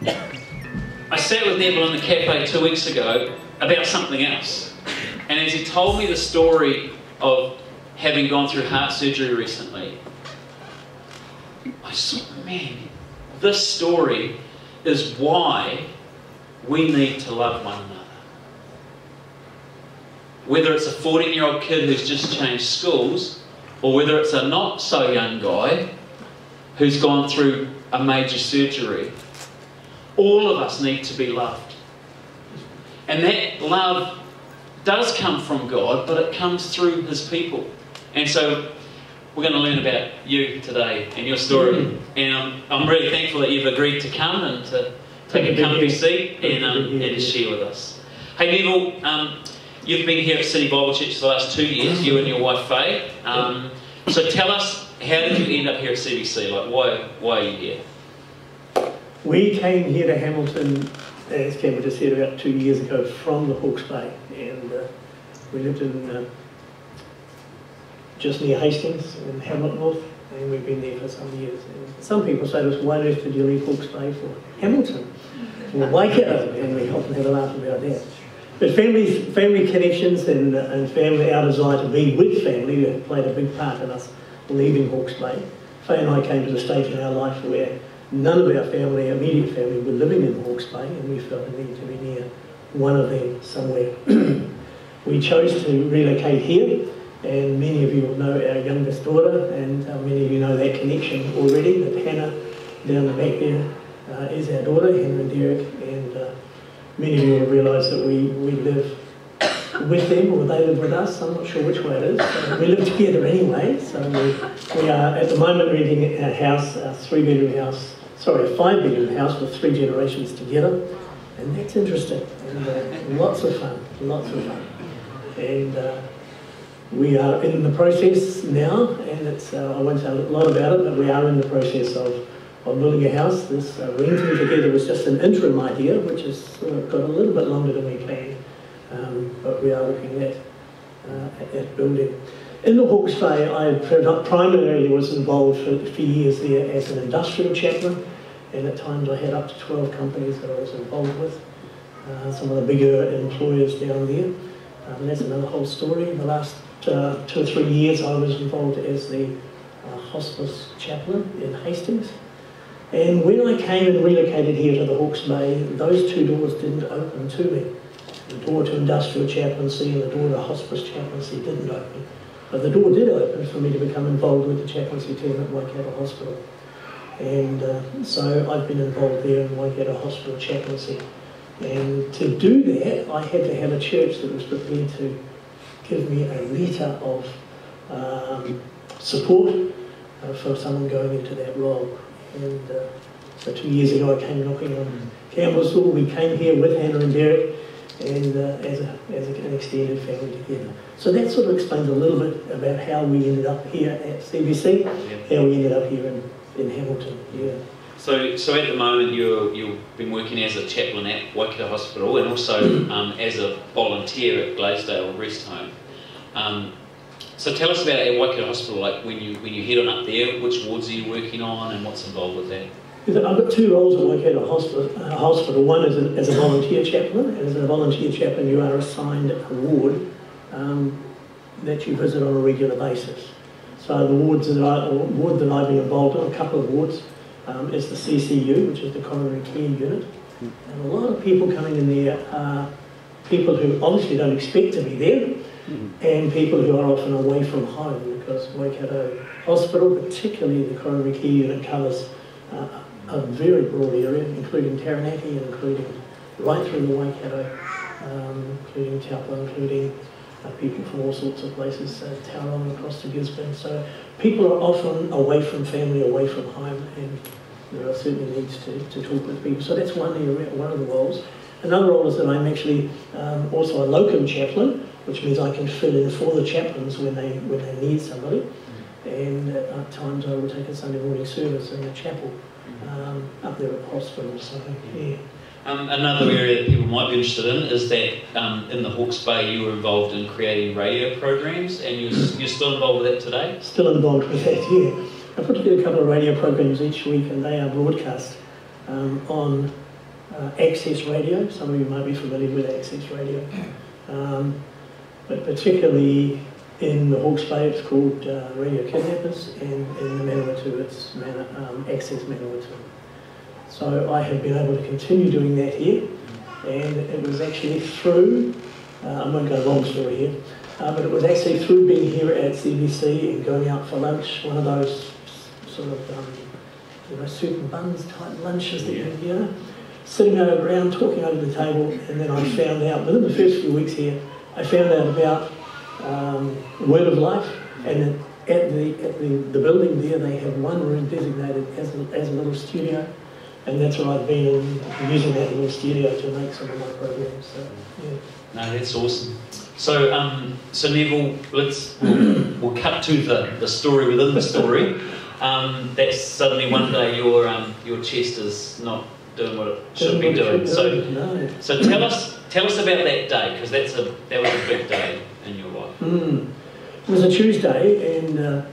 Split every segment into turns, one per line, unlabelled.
I sat with Neville in the cafe 2 weeks ago about something else. And as he told me the story of having gone through heart surgery recently, I just thought, man, this story is why we need to love one another. Whether it's a 14-year-old kid who's just changed schools, or whether it's a not-so-young guy who's gone through a major surgery, all of us need to be loved. And that love does come from God, but it comes through His people. And so we're going to learn about you today and your story. And I'm really thankful that you've agreed to come and to take a comfy seat and share with us. Hey Neville, you've been here at City Bible Church for the last 2 years, you and your wife Faye. So tell us, how did you end up here at CBC? Like, why are you here?
We came here to Hamilton, as Campbell just said, about 2 years ago from the Hawke's Bay, and we lived in just near Hastings in Hamlet North, and we've been there for some years. And some people say to us, why on earth did you leave Hawke's Bay for Hamilton? Or Waikato? And we often have a laugh about that. But family connections and family, our desire to be with family played a big part in us leaving Hawke's Bay. Faye and I came to the stage in our life where none of our family, immediate family, were living in Hawke's Bay, and we felt the need to be near one of them somewhere. We chose to relocate here, and many of you will know our youngest daughter, and many of you know that connection already, that Hannah down the back there is our daughter, Hannah and Derek, and many of you will realise that we live with them, or they live with us. I'm not sure which way it is. We live together anyway, so we are at the moment renting our house, a 3-bedroom house, sorry, a 5-bedroom house with 3 generations together, and that's interesting, and lots of fun, and we are in the process now, and it's I won't say a lot about it, but we are in the process of building a house. This renting together was just an interim idea, which has got a little bit longer than we planned, but we are looking at building. In the Hawke's Bay, I primarily was involved for years there as an industrial chaplain, and at times I had up to 12 companies that I was involved with, some of the bigger employers down there. And that's another whole story. In the last 2 or 3 years I was involved as the hospice chaplain in Hastings. And when I came and relocated here to the Hawke's Bay, those 2 doors didn't open to me. The door to industrial chaplaincy and the door to hospice chaplaincy didn't open. But the door did open for me to become involved with the chaplaincy team at Waikato Hospital. And so I've been involved there in Waikato Hospital chaplaincy. And to do that, I had to have a church that was prepared to give me a letter of support for someone going into that role. And so 2 years ago I came knocking on Campbell's door. We came here with Hannah and Derek, and as an extended family together. So that sort of explains a little bit about how we ended up here at CBC, how we ended up here in Hamilton. Yeah.
So at the moment you've been working as a chaplain at Waikato Hospital and also as a volunteer at Glasedale Rest Home. So tell us about at Waikato Hospital, like when you head on up there, which wards are you working on and what's involved with that?
I've got 2 roles at Waikato Hospital. One is as a volunteer chaplain, and as a volunteer chaplain you are assigned a ward that you visit on a regular basis. So the ward that I've been involved in, a couple of wards, is the CCU, which is the coronary care unit. And a lot of people coming in there are people who obviously don't expect to be there, and people who are often away from home, because Waikato Hospital, particularly the coronary care unit, covers a very broad area, including Taranaki and including right through the Waikato, including Taupo, including people from all sorts of places, Tauranga across to Gisborne. So people are often away from family, away from home, and there are certainly needs to talk with people. So that's one area, one of the roles. Another role is that I'm actually also a locum chaplain, which means I can fill in for the chaplains when they need somebody. And at times I will take a Sunday morning service in the chapel up there at the hospital. So yeah.
Another area that people might be interested in is that in the Hawke's Bay you were involved in creating radio programs, and you're still involved with that today?
Still involved with that, yeah. I put together a couple of radio programs each week, and they are broadcast on access radio. Some of you might be familiar with access radio. But particularly in the Hawke's Bay it's called Radio Kidnappers, and in the Manawatu it's Access Manawatu. So I have been able to continue doing that here, and it was actually through, I won't go long story here, but it was actually through being here at CBC and going out for lunch, one of those sort of soup and buns type lunches that you know, sitting around talking over the table, and then I found out, within the first few weeks here, I found out about Word of Life, and at the building there they have one room designated as a little studio, and that's where I've been using that little studio to make some of my programs. So, yeah.
No, that's awesome. So, so Neville, we'll cut to the story within the story. That's suddenly one day your chest is not doing what it should be doing. So tell us about that day, because that was a big day in your life.
It was a Tuesday, and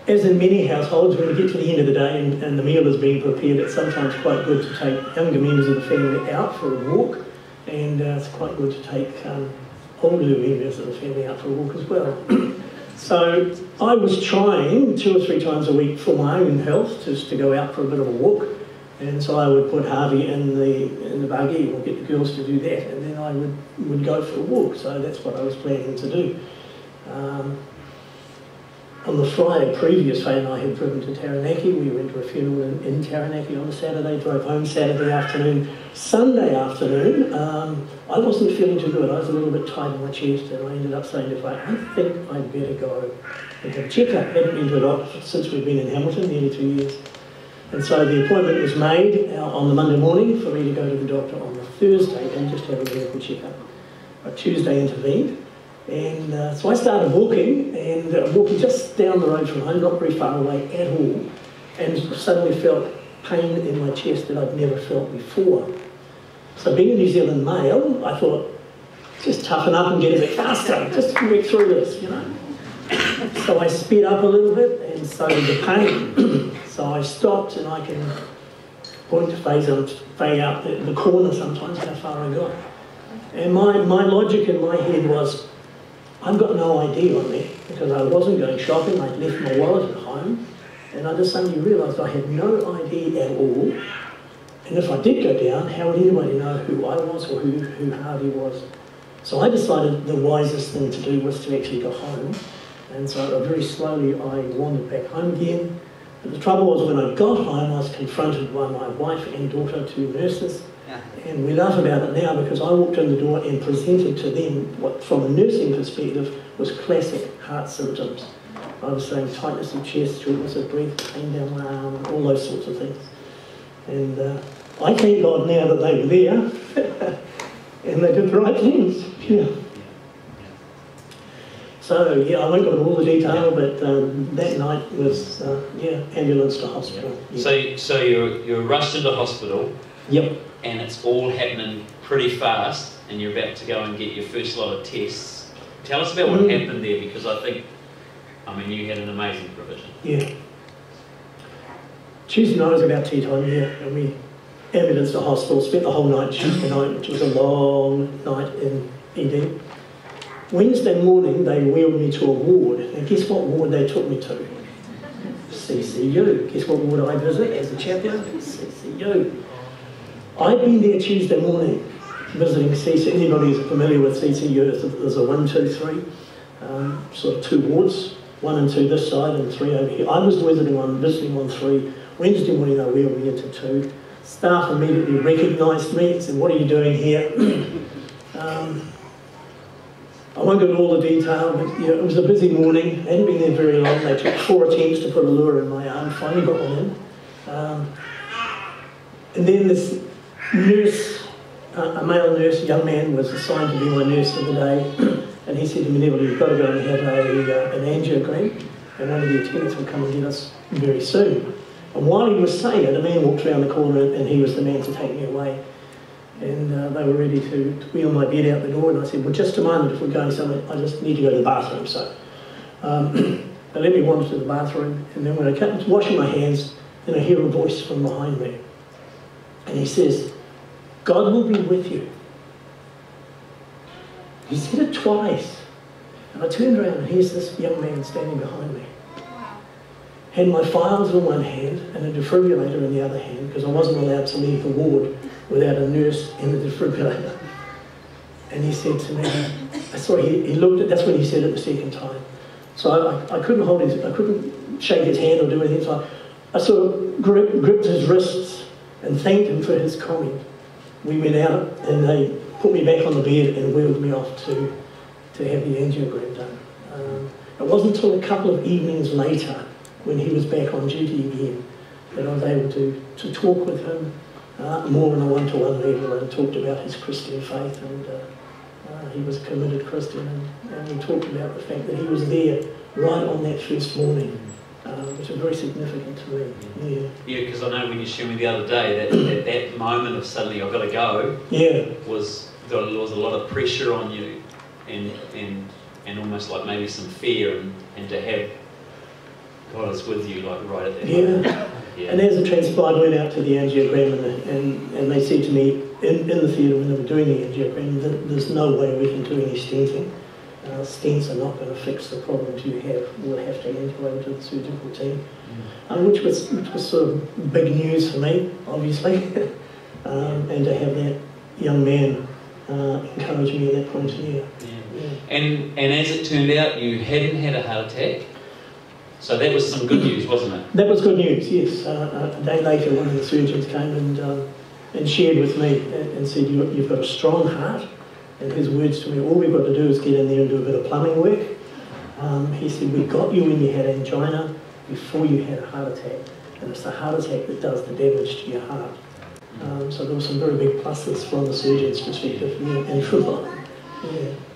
as in many households, when you get to the end of the day and the meal is being prepared, it's sometimes quite good to take younger members of the family out for a walk, and it's quite good to take older members of the family out for a walk as well. So I was trying 2 or 3 times a week for my own health just to go out for a bit of a walk, and so I would put Harvey in the buggy or get the girls to do that, and then I would go for a walk. So that's what I was planning to do. On the Friday previous, Faye and I had driven to Taranaki. We went to a funeral in Taranaki on a Saturday, drove home Saturday afternoon. Sunday afternoon, I wasn't feeling too good. I was a little bit tight in my chest, and I ended up saying to Faye, I think I'd better go and have a checkup. I hadn't been to a doctor since we'd been in Hamilton, nearly 2 years. And so the appointment was made on the Monday morning for me to go to the doctor on the Thursday and just have a medical checkup. But Tuesday intervened. And so I started walking, and walking just down the road from home, not very far away at all, and suddenly felt pain in my chest that I'd never felt before. So being a New Zealand male, I thought, just toughen up and get a bit faster, just work through this, you know. So I sped up a little bit, and so did the pain. So I stopped, and I can point to Faye out the corner sometimes, how far I got. And my logic in my head was, I've got no ID on me, because I wasn't going shopping. I'd left my wallet at home, and I just suddenly realised I had no ID at all. And if I did go down, how would anybody know who I was or who Harvey was? So I decided the wisest thing to do was to actually go home. And so very slowly I wandered back home again. But the trouble was, when I got home, I was confronted by my wife and daughter, 2 nurses. And we laugh about it now, because I walked in the door and presented to them what, from a nursing perspective, was classic heart symptoms. I was saying tightness of chest, shortness of breath, pain down my arm, all those sorts of things. And I thank God now that they were there, and they did the right things. Yeah. So yeah, I won't go into all the detail, but that night was ambulance to hospital. Yeah.
So you're rushed into hospital.
Yep.
And it's all happening pretty fast, and you're about to go and get your first lot of tests. Tell us about what happened there, because I mean, you had an amazing provision. Yeah.
Tuesday night was about tea time here, and we ambulanced to hospital, spent the whole night Tuesday night, which was a long night in ED. Wednesday morning, they wheeled me to a ward, and guess what ward they took me to? CCU. Guess what ward I visit as a chaplain? CCU. I'd been there Tuesday morning visiting CCU. Anybody who's familiar with CCU, there's a 1, 2, 3, sort of 2 wards, 1 and 2 this side and 3 over here. I was visiting on 3. Wednesday morning they wheeled me into 2. Staff immediately recognised me and said, "What are you doing here?" I won't go into all the detail, but it was a busy morning. I hadn't been there very long. They took 4 attempts to put a lure in my arm. Finally got one in. And then this nurse, a male nurse, a young man, was assigned to be my nurse for the day, and he said to me, "Neville, you've got to go and have an angiogram, and one of the attendants will come and get us very soon." And while he was saying it, a man walked around the corner, and he was the man to take me away. And they were ready to wheel my bed out the door, and I said, "Well, just a moment, if we're going somewhere, I just need to go to the bathroom." So they let me wander to the bathroom, and then when I came to washing my hands, then I hear a voice from behind me. And he says, God will be with you. He said it twice. And I turned around and here's this young man standing behind me. Had my files in one hand and a defibrillator in the other hand, because I wasn't allowed to leave the ward without a nurse and a defibrillator. And he said to me, he looked at, that's when he said it the second time. So I couldn't hold his, I couldn't shake his hand or do anything. So I sort of gripped his wrists and thanked him for his comment. We went out and they put me back on the bed and wheeled me off to have the angiogram done. It wasn't until a couple of evenings later, when he was back on duty again, that I was able to talk with him more on a one-to-one level and talked about his Christian faith, and he was a committed Christian, and we talked about the fact that he was there right on that first morning, which was very significant to me.
Yeah, because I know when you showed me the other day that moment of suddenly I've got to go, there was a lot of pressure on you, and almost like maybe some fear, and to have God is with you, like right at that moment. Yeah. And
as it transpired, I went out to the angiogram, and they said to me in the theatre when they were doing the angiogram that there's no way we can do any stenting. Stents are not going to fix the problems you have. We'll have to hand you over to the surgical team, which was sort of big news for me, obviously, and to have that young man encourage me at that point.
And as it turned out, you hadn't had a heart attack. So that was some good news, wasn't it?
That was good news, yes. A day later, one of the surgeons came and shared with me and said, you've got a strong heart. And his words to me, all we've got to do is get in there and do a bit of plumbing work. He said, we got you when you had angina before you had a heart attack. And it's the heart attack that does the damage to your heart. So there were some very big pluses from the surgeon's perspective, and from mine.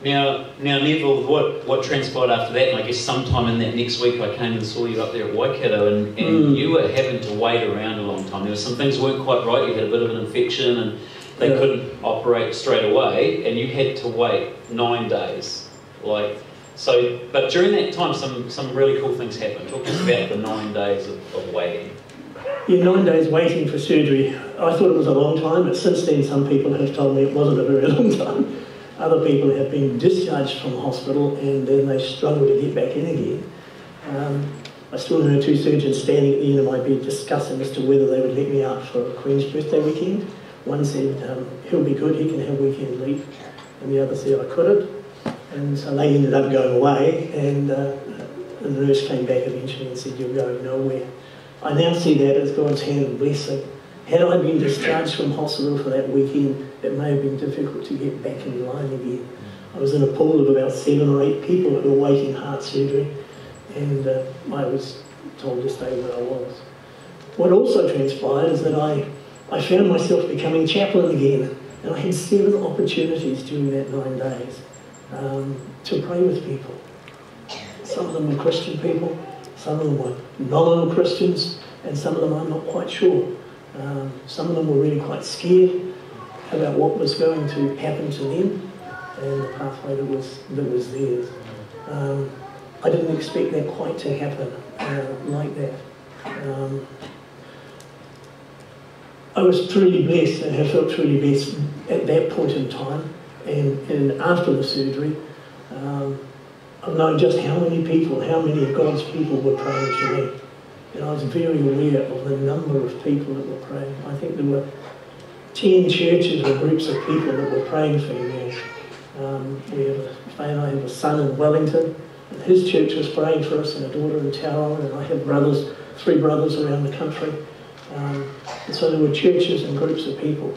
Now, Neville, what transpired after that? And I guess sometime in that next week I came and saw you up there at Waikato, and you were having to wait around a long time. There were some things weren't quite right. You had a bit of an infection, and they couldn't operate straight away, and you had to wait 9 days. But during that time, some really cool things happened. Talk to us about the 9 days of waiting.
Yeah, 9 days waiting for surgery. I thought it was a long time, but since then some people have told me it wasn't a very long time. Other people have been discharged from hospital and then they struggle to get back in again. I still know 2 surgeons standing at the end of my bed discussing as to whether they would let me out for a Queen's birthday weekend. One said, he'll be good, he can have weekend leave. And the other said I couldn't. And so they ended up going away, and the nurse came back eventually and said, you're going nowhere. I now see that as God's hand and blessing. Had I been discharged from hospital for that weekend, it may have been difficult to get back in line again. I was in a pool of about 7 or 8 people who were waiting heart surgery, and I was told to stay where I was. What also transpired is that I found myself becoming chaplain again, and I had 7 opportunities during that 9 days to pray with people. Some of them were Christian people, some of them were nominal Christians, and some of them I'm not quite sure. Some of them were really quite scared about what was going to happen to them and the pathway that was theirs. I didn't expect that quite to happen like that. I was truly blessed and have felt truly blessed at that point in time, and after the surgery. I've known just how many of God's people were praying for me. And I was very aware of the number of people that were praying. I think there were 10 churches or groups of people that were praying for me. I have a son in Wellington, and his church was praying for us, and a daughter in Tauranga, and I have 3 brothers around the country. And so there were churches and groups of people.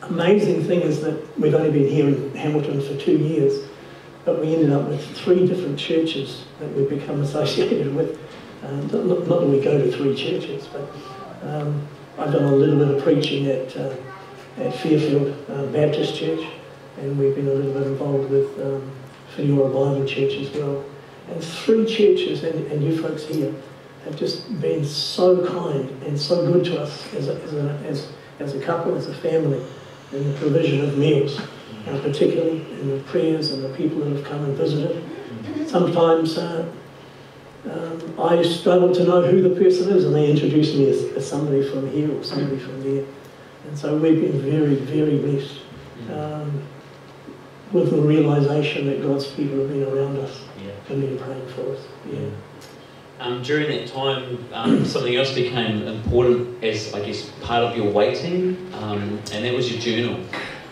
Amazing thing is that we've only been here in Hamilton for 2 years, but we ended up with 3 different churches that we've become associated with. Not that we go to 3 churches, but I've done a little bit of preaching at Fairfield Baptist Church, and we've been a little bit involved with Whiriora Bible Church as well. And 3 churches, and you folks here, have just been so kind and so good to us as a couple, as a family, in the provision of meals, particularly in the prayers and the people that have come and visited. Sometimes I struggle to know who the person is, and they introduce me as somebody from here or somebody from there. And so we've been very, very blessed with the realisation that God's people have been around us and been praying for us.
During that time, something else became important as, I guess, part of your waiting, and that was your journal.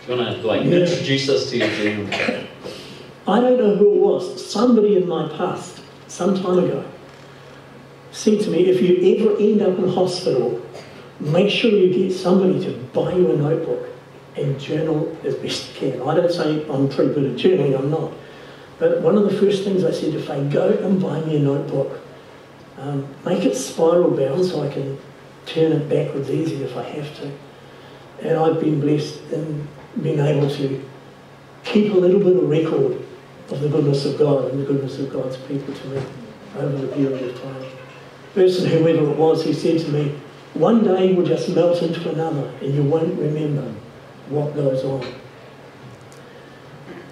Do you want to introduce us to your journal?
I don't know who it was. Somebody in my past, some time ago, said to me, if you ever end up in hospital, make sure you get somebody to buy you a notebook and journal as best you can. I don't say I'm pretty good at journaling, I'm not. But one of the first things I said to Faye, go and buy me a notebook. Make it spiral bound so I can turn it backwards easy if I have to. And I've been blessed in being able to keep a little bit of record of the goodness of God and the goodness of God's people to me over the period of time. Person, whoever it was, he said to me, one day will just melt into another and you won't remember what goes on.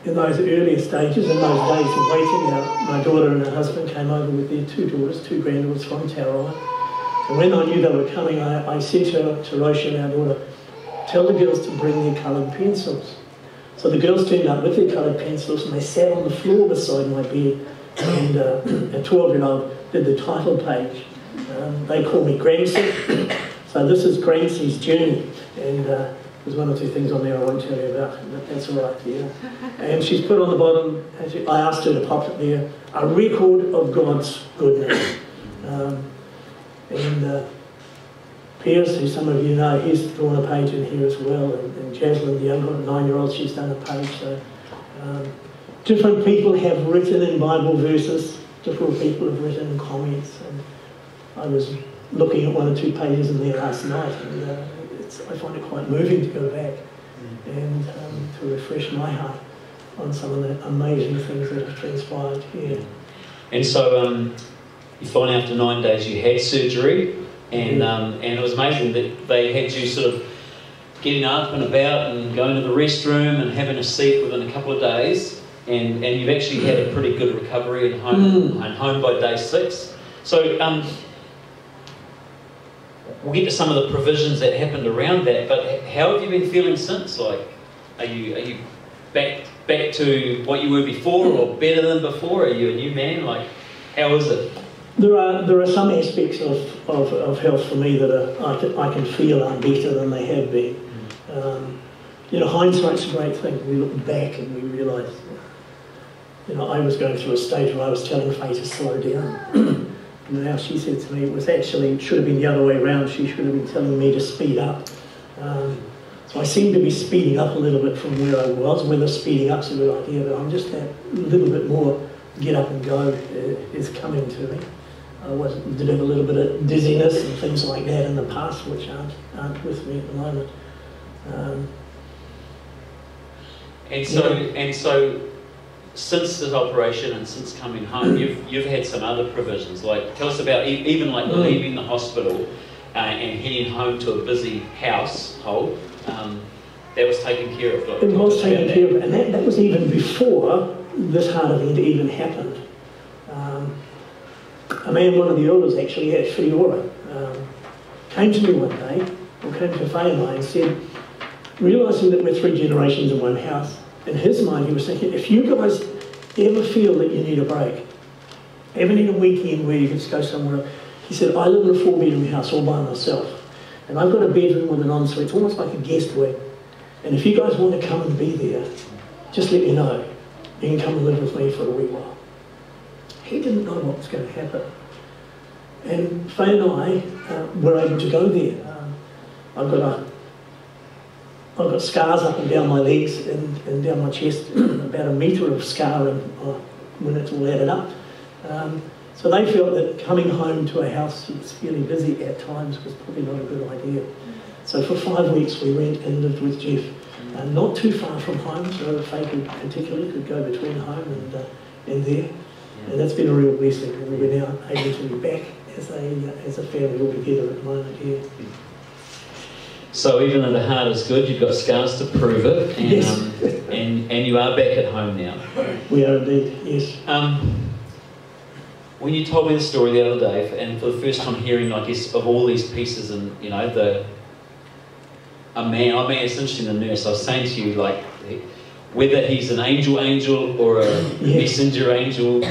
In those earlier stages, in those days of waiting, my daughter and her husband came over with their two daughters, two granddaughters from Tauranga. And when I knew they were coming, I said to Roshi, our daughter, tell the girls to bring their coloured pencils. So the girls turned up with their coloured pencils and they sat on the floor beside my bed, and a 12-year-old did the title page. They call me Grancy. So this is Grancy's journey, and there's one or two things on there I won't tell you about, but that's all right, yeah. And she's put on the bottom, I asked her to pop it there, a record of God's goodness. Pierce, who some of you know, he's drawn a page in here as well, and Jasmine, the younger 9-year-old, she's done a page. So different people have written in Bible verses, different people have written in comments, and I was looking at one or two pages in there last night, and I find it quite moving to go back and to refresh my heart on some of the amazing things that have transpired here.
And so you find after 9 days you had surgery, and it was amazing that they had you sort of getting up and about and going to the restroom and having a seat within a couple of days, and you've actually had a pretty good recovery and home by day 6. So we'll get to some of the provisions that happened around that, but how have you been feeling since? Like, are you back to what you were before, or better than before? Are you a new man? Like, how is it?
There are some aspects of health for me that I can feel are better than they have been. Hindsight's a great thing. We look back and we realise, I was going through a stage where I was telling Faye to slow down. And now she said to me, it should have been the other way around. She should have been telling me to speed up. So I seem to be speeding up a little bit from where I was. Whether speeding up's a good idea, but I'm just that little bit more get up and go is coming to me. I did have a little bit of dizziness and things like that in the past, which aren't with me at the moment.
And so since this operation and since coming home, you've had some other provisions. Like, tell us about even like leaving the hospital and heading home to a busy household. That was taken care of.
It was taken care of, and that was even before this heart event even happened. A man, one of the elders actually at Fiora, came to me one day, or came to Faye and I, and said, realising that we're 3 generations in one house, in his mind he was thinking, if you guys ever feel that you need a break, ever need a weekend where you can just go somewhere, he said, I live in a 4-bedroom house all by myself, and I've got a bedroom with an ensuite, it's almost like a guest wing, and if you guys want to come and be there, just let me know. You can come and live with me for a wee while. He didn't know what was going to happen. And Faye and I were able to go there. I've got scars up and down my legs and down my chest, about 1 metre of scarring when it's all added up. So they felt that coming home to a house that's fairly busy at times was probably not a good idea. So for 5 weeks we went and lived with Jeff, not too far from home, so Faye particularly could go between home and there. And that's been a real blessing, and we're now able to be back as a family all together at the moment here.
So even though the heart is good, you've got scars to prove it, and,
yes.
and you are back at home now.
We are indeed, yes.
When you told me the story the other day, and for the first time hearing, I guess, of all these pieces, and a man. I mean, it's interesting, the nurse, I was saying to you, like, whether he's an angel or a messenger angel,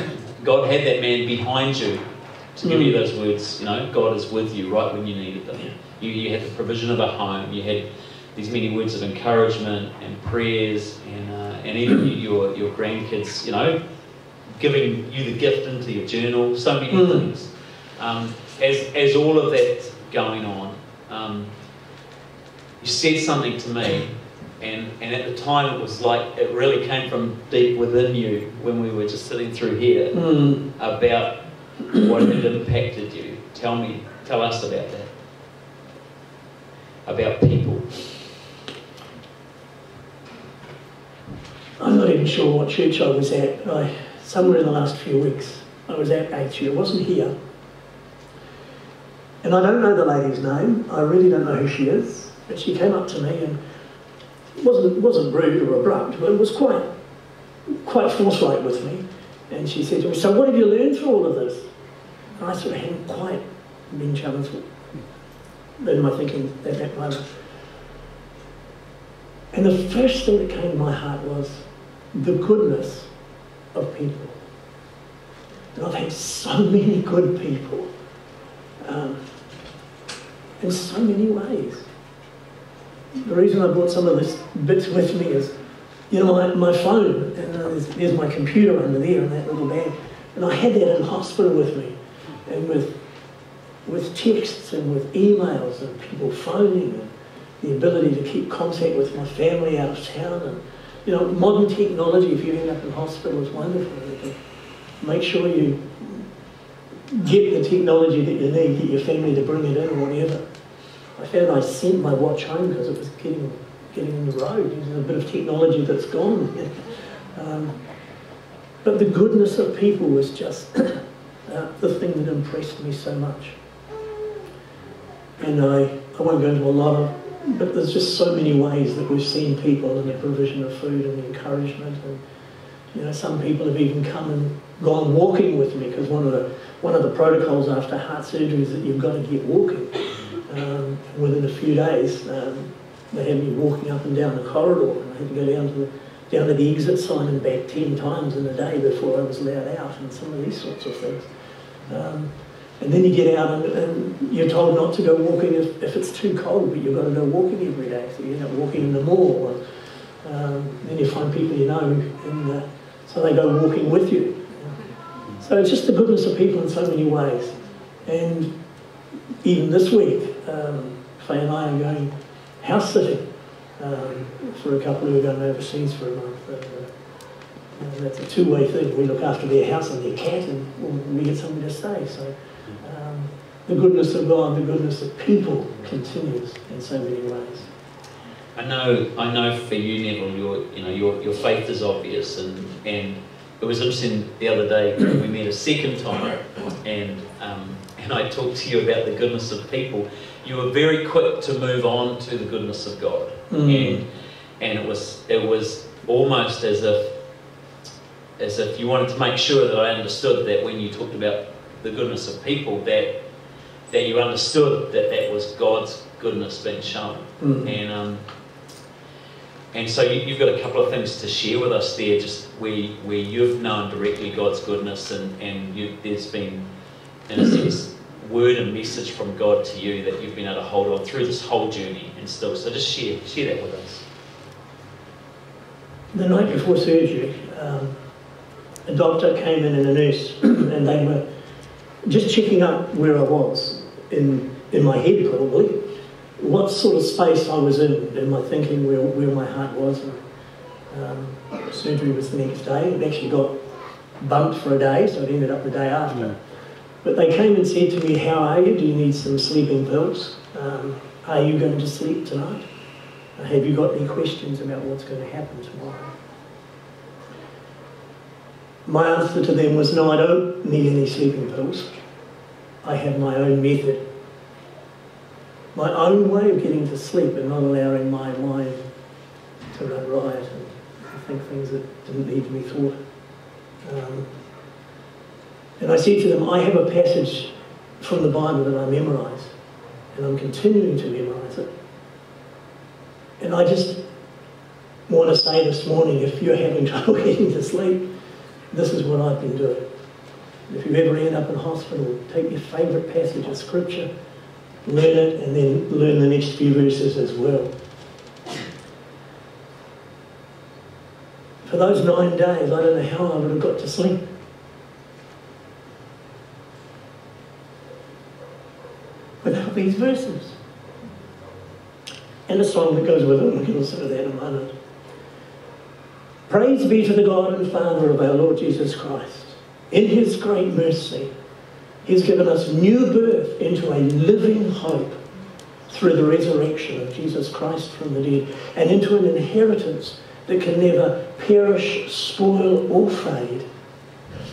God had that man behind you to give you those words, you know, God is with you right when you needed them. You had the provision of a home, you had these many words of encouragement and prayers, and even your grandkids, you know, giving you the gift into your journal, so many things. As all of that's going on, you said something to me, and at the time it was like it really came from deep within you when we were just sitting through here about what had impacted you. Tell us about that. About people.
I'm not even sure what church I was at. Somewhere in the last few weeks, I was at HU. It wasn't here. And I don't know the lady's name. I really don't know who she is. But she came up to me, and it wasn't rude or abrupt, but it was quite forthright with me. And she said to me, "So what have you learned through all of this?" And I sort of hadn't quite been challenged in my thinking at that moment. And the first thing that came to my heart was the goodness of people. And I've had so many good people in so many ways. The reason I brought some of this bits with me is, you know, my phone, and there's my computer under there in that little bag, and I had that in hospital with me, and with texts and with emails and people phoning, and the ability to keep contact with my family out of town, and you know, modern technology, if you end up in hospital, is wonderful. You can make sure you get the technology that you need, get your family to bring it in or whatever. I found I sent my watch home because it was getting in the road. There's a bit of technology that's gone. But the goodness of people was just the thing that impressed me so much. And I won't go into a lot of, but there's just so many ways that we've seen people in the provision of food and the encouragement. And you know, some people have even come and gone walking with me, because one of the protocols after heart surgery is that you've got to get walking. Within a few days, they had me walking up and down the corridor, and I had to go down to the exit sign and back 10 times in a day before I was allowed out, and some of these sorts of things. And then you get out and you're told not to go walking if it's too cold, but you've got to go walking every day. So you end up walking in the mall. Then you find people you know, and so they go walking with you. So it's just the goodness of people in so many ways. And even this week, Faye and I are going house sitting for a couple who are going overseas for a month. That's a two-way thing. We look after their house and their cat, and we get somebody to stay. So the goodness of God, the goodness of people continues in so many ways.
I know for you, Neville, your faith is obvious, and it was interesting the other day we met a second time, and I talked to you about the goodness of people. You were very quick to move on to the goodness of God, and it was almost as if you wanted to make sure that I understood that when you talked about the goodness of people, that you understood that was God's goodness being shown. And so you've got a couple of things to share with us there, just where you've known directly God's goodness, and there's been, in a sense, word and message from God to you that you've been able to hold on through this whole journey and still. So just share that with us.
The night before surgery, a doctor came in and a nurse, and they were just checking up where I was in my head, probably, what sort of space I was in my thinking, where my heart was. And, surgery was the next day. It actually got bumped for a day, so it ended up the day after. But they came and said to me, "How are you? Do you need some sleeping pills? Are you going to sleep tonight? Have you got any questions about what's going to happen tomorrow?" My answer to them was, "No, I don't need any sleeping pills. I have my own method, my own way of getting to sleep and not allowing my mind to run riot and think things that didn't need to be thought." And I said to them, "I have a passage from the Bible that I memorise, and I'm continuing to memorise it. And I just want to say this morning, if you're having trouble getting to sleep, this is what I've been doing. If you ever end up in hospital, take your favourite passage of scripture, learn it, and then learn the next few verses as well. For those 9 days, I don't know how I would have got to sleep. Without these verses. And a song that goes with it, and we can listen to that in a moment. Praise be to the God and Father of our Lord Jesus Christ. In his great mercy, he's given us new birth into a living hope through the resurrection of Jesus Christ from the dead, and into an inheritance that can never perish, spoil, or fade.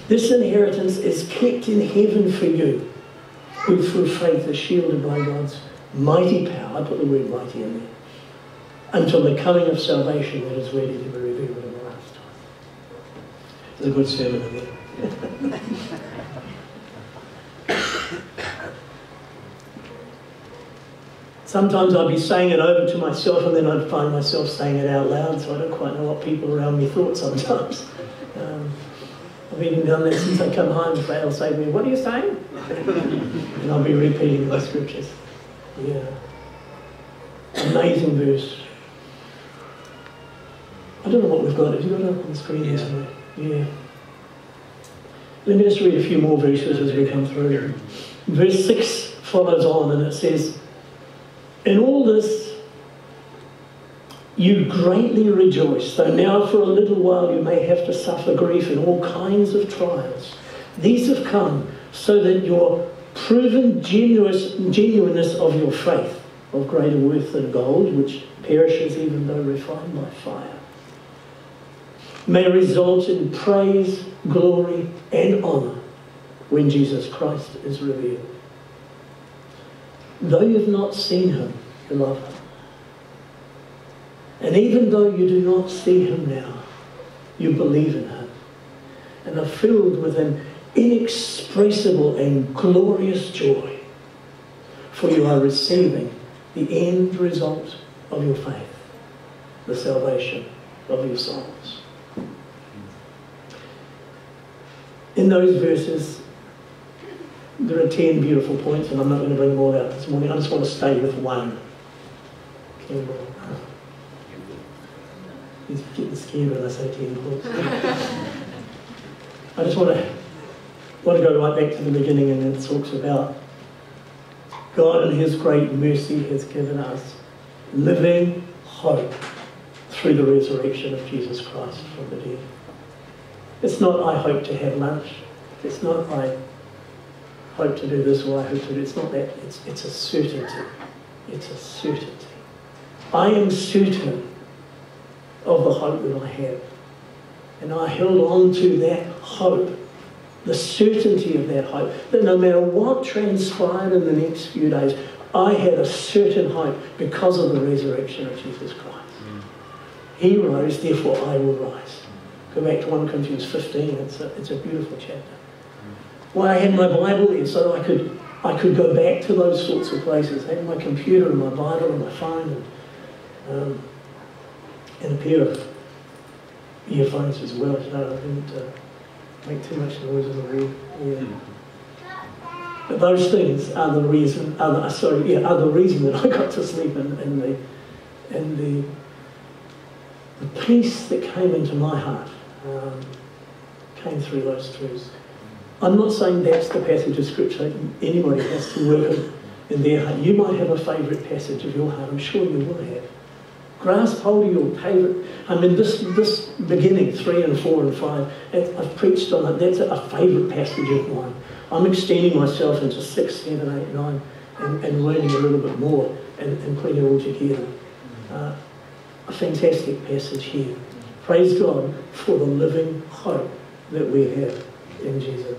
This inheritance is kept in heaven for you, who through faith are shielded by God's mighty power, I put the word mighty in there, until the coming of salvation that is ready to be revealed in the last time. There's a good sermon in there. Sometimes I'd be saying it over to myself and then I'd find myself saying it out loud, so I don't quite know what people around me thought sometimes. I've even done that since I come home. They'll say to me, "What are you saying?" And I'll be repeating the scriptures. Yeah. Amazing verse. I don't know what we've got. Have you got it up on the screen here somewhere? Yeah. Let me just read a few more verses as we come through. Verse 6 follows on and it says, "In all this you greatly rejoice, though now for a little while you may have to suffer grief in all kinds of trials. These have come so that your proven genuineness of your faith, of greater worth than gold, which perishes even though refined by fire, may result in praise, glory, and honour when Jesus Christ is revealed. Though you've not seen him, you love him. And even though you do not see him now, you believe in him and are filled with an inexpressible and glorious joy, for you are receiving the end result of your faith, the salvation of your souls." In those verses, there are 10 beautiful points, and I'm not going to bring them all out this morning. I just want to stay with one. He's getting scared when I say 10 points. I just want to go right back to the beginning, and it talks about God in his great mercy has given us living hope through the resurrection of Jesus Christ from the dead. It's not, I hope to have lunch. It's not, I hope to do this or I hope to do. It's not that. It's a certainty. It's a certainty. I am certain of the hope that I have. And I held on to that hope, the certainty of that hope, that no matter what transpired in the next few days, I had a certain hope because of the resurrection of Jesus Christ. He rose, therefore I will rise. Go back to 1 Corinthians 15, it's a beautiful chapter. Well, I had my Bible there so I could go back to those sorts of places. I had my computer and my Bible and my phone and a pair of earphones as well. You know, I didn't make too much noise in the room. Yeah. But those things are the reason. Are the reason that I got to sleep and the peace that came into my heart came through those truths. I'm not saying that's the passage of scripture anybody has to work in their heart. You might have a favourite passage of your heart. I'm sure you will have. Grasp hold of your favourite. I mean, this beginning, 3 and 4 and 5, I've preached on it. That's a favourite passage of mine. I'm extending myself into 6, 7, 8, 9 and learning a little bit more and putting it all together. A fantastic passage here. Praise God for the living hope that we have in Jesus.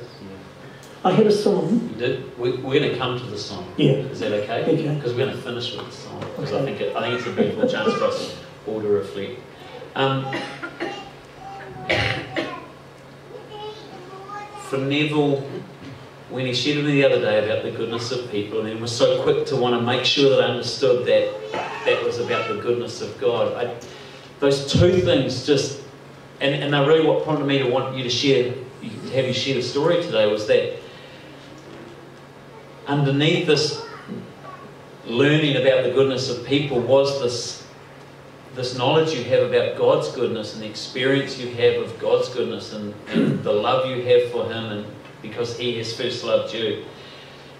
I had a song.
We're going to come to the song.
Yeah.
Is that okay?
Okay.
Because we're going to finish with the song. Because
Okay.
I think it's a beautiful chance for us all to reflect. For Neville, when he shared with me the other day about the goodness of people, and was so quick to want to make sure that I understood that that was about the goodness of God. Those two things just, and they're really what prompted me to want you to share, have you share the story today, was that underneath this learning about the goodness of people was this knowledge you have about God's goodness and the experience you have of God's goodness and the love you have for Him, and because He has first loved you.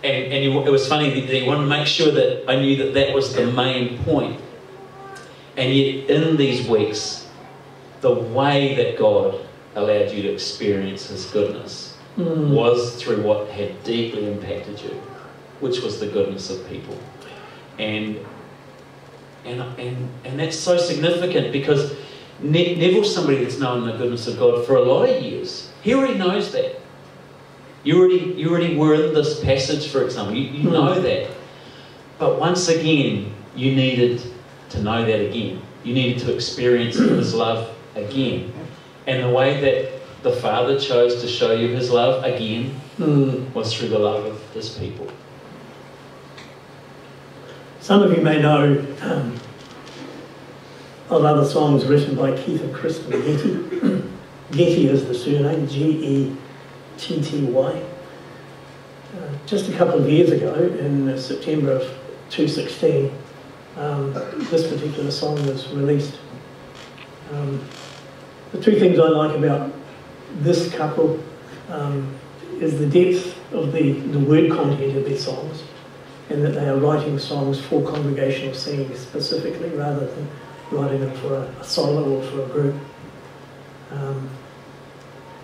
And it was funny that He wanted to make sure that I knew that that was the main point. And yet in these weeks, the way that God allowed you to experience His goodness was through what had deeply impacted you, which was the goodness of people. And that's so significant, because Neville's somebody that's known the goodness of God for a lot of years. He already knows that. You already were in this passage, for example. You know that. But once again, you needed to know that again. You needed to experience His love again. And the way that the Father chose to show you His love again was through the love of His people.
Some of you may know of other songs written by Keith and Kristen Getty. Getty is the surname, Getty. Just a couple of years ago, in September of 2016, this particular song was released. The two things I like about this couple is the depth of the word content of their songs, and that they are writing songs for congregational singing specifically, rather than writing them for a solo or for a group.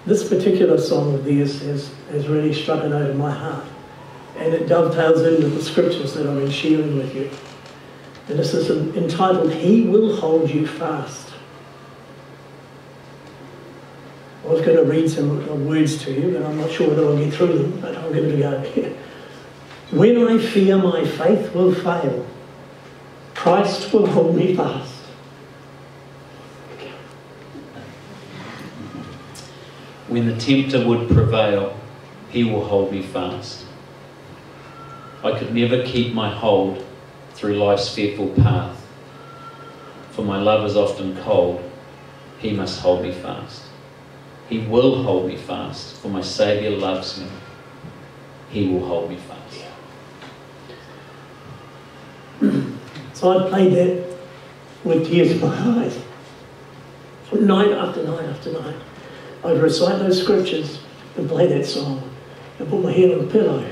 This particular song of theirs has really struck a note in my heart, and it dovetails in with the scriptures that I've been sharing with you. And this is entitled, "He Will Hold You Fast." I was going to read some words to you, but I'm not sure whether I'll get through them, but I'll give it a go. "When I fear my faith will fail, Christ will hold me fast."
When the tempter would prevail, He will hold me fast. I could never keep my hold through life's fearful path. For my love is often cold, He must hold me fast. He will hold me fast, for my Saviour loves me. He will hold me fast.
So I played that with tears in my eyes. Night after night after night. I'd recite those scriptures and play that song and put my head on the pillow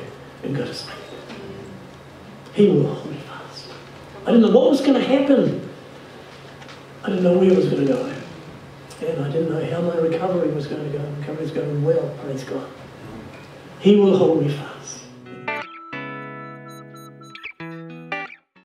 and go to sleep. He will hold me fast. I didn't know what was going to happen. I didn't know where it was going to go. And I didn't know how my recovery was going to go. Recovery was going well, praise God. He will hold me fast.